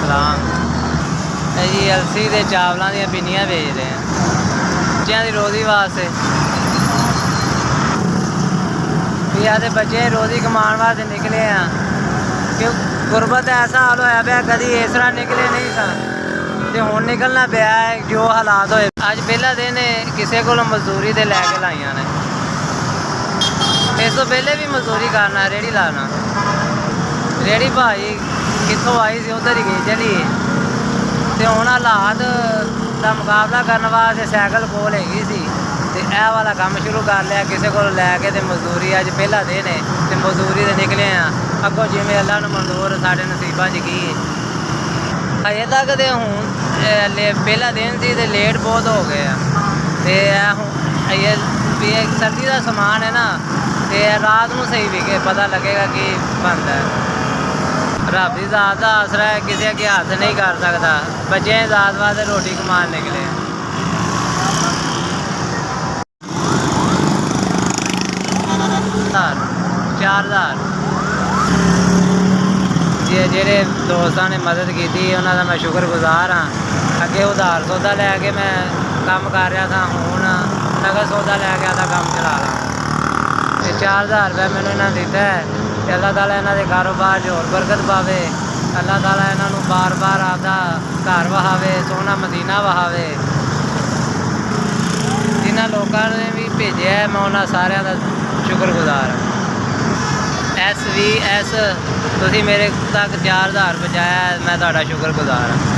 सलाम। जी अलसी के चावलों दी पिन्नियां बेच रहे हैं बच्चों की रोज़ी वास्ते। भी आते बच्चे रोज़ी कमान वास्ते निकले हैं क्यों गुरबत ऐसा हाल होया पाया कभी इस तरह निकले नहीं सन ते हुण निकलना पिया है जो हालात होए। अज पहला दिन किसी को मजदूरी ते लैके लाइया ने इस तो पहले भी मजदूरी करना रेहड़ी लाना। रेहड़ी भाई कितों आई सी उधर ही गई चली ते हुण हालात का मुकाबला करने वास्ते सैकल कोल हैगी सी ते ए वाला काम शुरू कर लिया किसी को लैके ते मजदूरी। अज पहला दिन है ते मजदूरी ते निकले हैं अगों जिवें अल्लाह नूं मंजूर साडे नसीबां च की अजे तक तो हूँ पहला दिन सी ते लेट बहुत हो गए ये सर्दी का समान है ना तो रात को सही विके पता लगेगा कि बनता है। रब की जात का आसरा है किसी अगे हाथ नहीं कर सकता। बच्चे जात वास्ते रोटी कमान निकले 4000 जेडे दोस्तों ने मदद की उन्होंने मैं शुक्रगुजार हाँ। अगे उधार सौदा लैके मैं काम कर रहा था हूँ नगद सौदा लैके आता काम चला ला 4000 रुपया मैंने इन्होंने दिता है। अल्लाह ताला इन्हों के कारोबार जो होर बरकत पावे। अल्लाह ताला इन्हों बार बार आपदा घर वहावे सोहना मदीना वहावे। जिन्होंने लोगों ने भी भेजा है मैं उन्होंने सारे का शुक्रगुजार हाँ। SVS तुसी मेरे तक 4000 पहुँचाया मैं तुहाडा शुक्रगुजार हाँ।